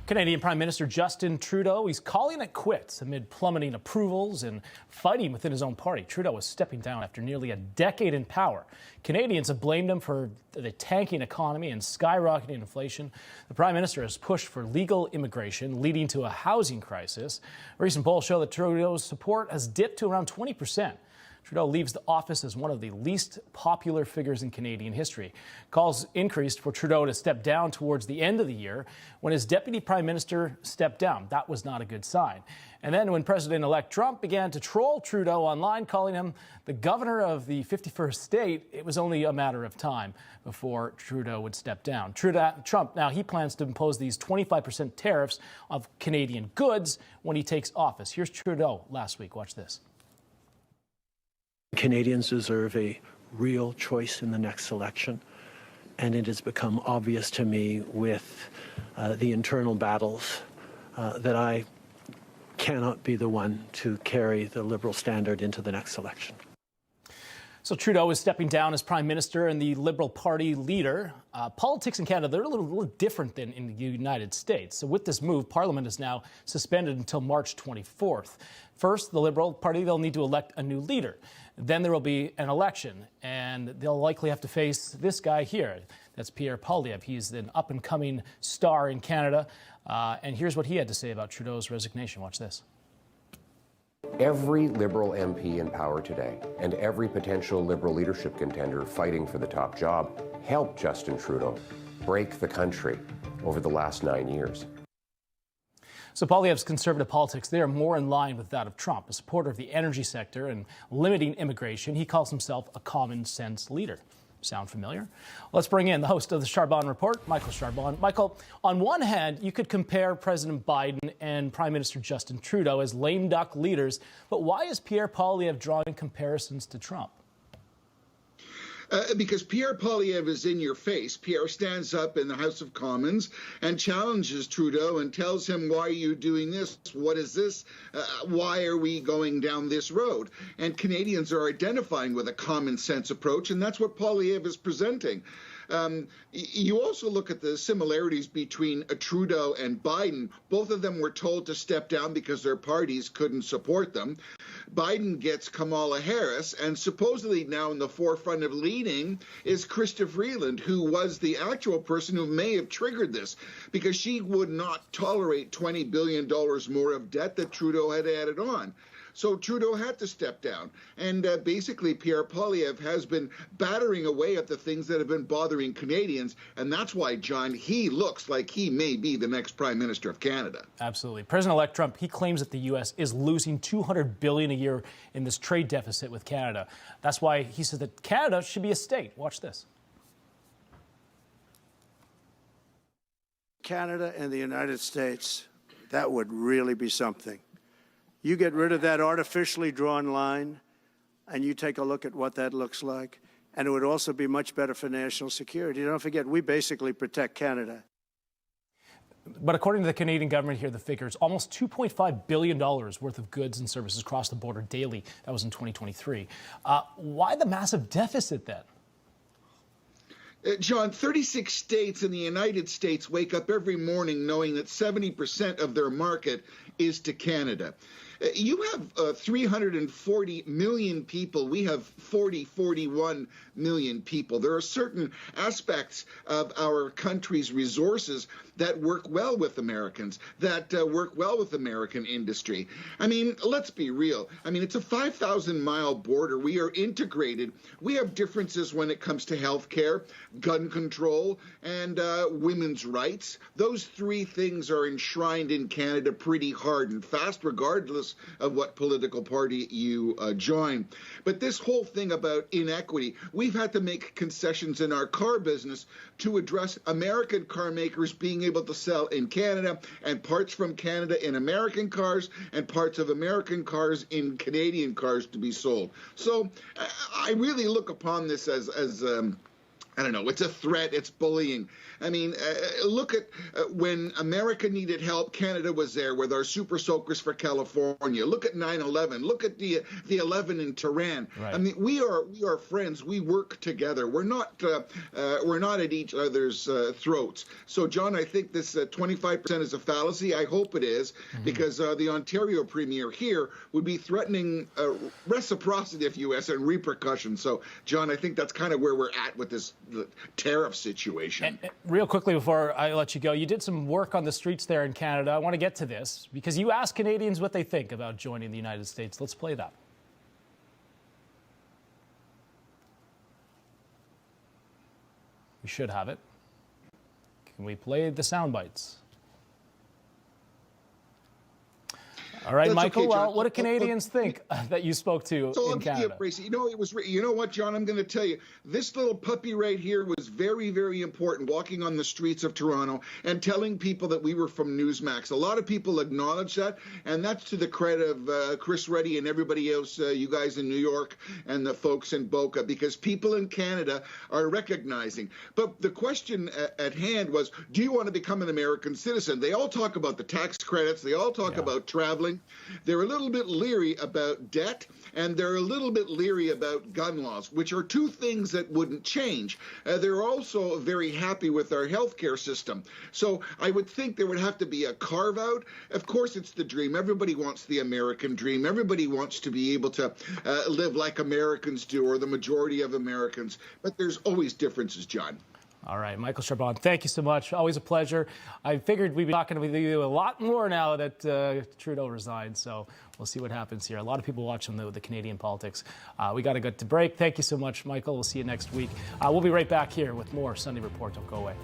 Canadian Prime Minister Justin Trudeau, he's calling it quits amid plummeting approvals and fighting within his own party. Trudeau is stepping down after nearly a decade in power. Canadians have blamed him for the tanking economy and skyrocketing inflation. The Prime Minister has pushed for legal immigration, leading to a housing crisis. Recent polls show that Trudeau's support has dipped to around 20%. Trudeau leaves the office as one of the least popular figures in Canadian history. Calls increased for Trudeau to step down towards the end of the year when his deputy prime minister stepped down. That was not a good sign. And then when President-elect Trump began to troll Trudeau online, calling him the governor of the 51st state, it was only a matter of time before Trudeau would step down. Trump, now he plans to impose these 25% tariffs of Canadian goods when he takes office. Here's Trudeau last week. Watch this. Canadians deserve a real choice in the next election, and it has become obvious to me with the internal battles that I cannot be the one to carry the Liberal standard into the next election. So Trudeau is stepping down as Prime Minister and the Liberal Party leader. Politics in Canada, they're a little different than in the United States. So with this move, Parliament is now suspended until March 24th. First, the Liberal Party, they'll need to elect a new leader. Then there will be an election, and they'll likely have to face this guy here. That's Pierre Poilievre. He's an up-and-coming star in Canada. And here's what he had to say about Trudeau's resignation. Watch this. Every Liberal MP in power today and every potential Liberal leadership contender fighting for the top job helped Justin Trudeau break the country over the last 9 years. So Poilievre's conservative politics, they are more in line with that of Trump, a supporter of the energy sector and limiting immigration. He calls himself a common sense leader. Sound familiar? Let's bring in the host of the Charbonne Report, Michael Charbonne. Michael, on one hand, you could compare President Biden and Prime Minister Justin Trudeau as lame duck leaders, but why is Pierre Poilievre drawing comparisons to Trump? Because Pierre Poilievre is in your face. Pierre stands up in the House of Commons and challenges Trudeau and tells him, why are you doing this? What is this? Why are we going down this road? And Canadians are identifying with a common sense approach, and that's what Poilievre is presenting. You also look at the similarities between Trudeau and Biden. Both of them were told to step down because their parties couldn't support them. Biden gets Kamala Harris, and supposedly now in the forefront of leading is Chrystia Freeland, who was the actual person who may have triggered this, because she would not tolerate $20 billion more of debt that Trudeau had added on. So Trudeau had to step down. And basically, Pierre Poilievre has been battering away at the things that have been bothering Canadians. And that's why, John, he looks like he may be the next Prime Minister of Canada. Absolutely. President-elect Trump, he claims that the U.S. is losing $200 billion a year in this trade deficit with Canada. That's why he says that Canada should be a state. Watch this. Canada and the United States, that would really be something. You get rid of that artificially drawn line, and you take a look at what that looks like, and it would also be much better for national security. Don't forget, we basically protect Canada. But according to the Canadian government here, the figures, almost $2.5 billion worth of goods and services cross the border daily. That was in 2023. Why the massive deficit then? John, 36 states in the United States wake up every morning knowing that 70% of their market is to Canada. You have 340 million people. We have 41 million people. There are certain aspects of our country's resources that work well with Americans, that work well with American industry. I mean, let's be real. I mean, it's a 5,000-mile border. We are integrated. We have differences when it comes to health care, gun control, and women's rights. Those three things are enshrined in Canada pretty hard and fast, regardless of what political party you join. But this whole thing about inequity, we've had to make concessions in our car business to address American car makers being able to sell in Canada, and parts from Canada in American cars, and parts of American cars in Canadian cars to be sold. So I really look upon this as I don't know, it's a threat, it's bullying. I mean, look at when America needed help, Canada was there with our super soakers for California. Look at 9/11. Look at the 11 in Tehran. Right. I mean, we are friends. We work together. We're not at each other's throats. So, John, I think this 25% is a fallacy. I hope it is, because the Ontario Premier here would be threatening reciprocity of U.S. and repercussions. So, John, I think that's kind of where we're at with this tariff situation. And real quickly before I let you go, you did some work on the streets there in Canada. I want to get to this because you asked Canadians what they think about joining the United States. Let's play that. We should have it. Can we play the sound bites? All right, That's Michael. okay, Well, John. what do Canadians think that you spoke to So in Canada? You know, you know what, John? I'm going to tell you, this little puppy right here was very, very important. Walking on the streets of Toronto and telling people that we were from Newsmax. A lot of people acknowledge that, and that's to the credit of Chris Reddy and everybody else, you guys in New York and the folks in Boca, because people in Canada are recognizing. But the question at hand was, do you want to become an American citizen? They all talk about the tax credits. They all talk about traveling. They're a little bit leery about debt, and they're a little bit leery about gun laws, which are two things that wouldn't change. They're also very happy with our healthcare system. So I would think there would have to be a carve-out. Of course, it's the dream. Everybody wants the American dream. Everybody wants to be able to live like Americans do, or the majority of Americans. But there's always differences, John. All right, Michael Charbon, thank you so much. Always a pleasure. I figured we'd be talking with you a lot more now that Trudeau resigned, so we'll see what happens here. A lot of people watching the Canadian politics. We got to go to break. Thank you so much, Michael. We'll see you next week. We'll be right back here with more Sunday Report. Don't go away.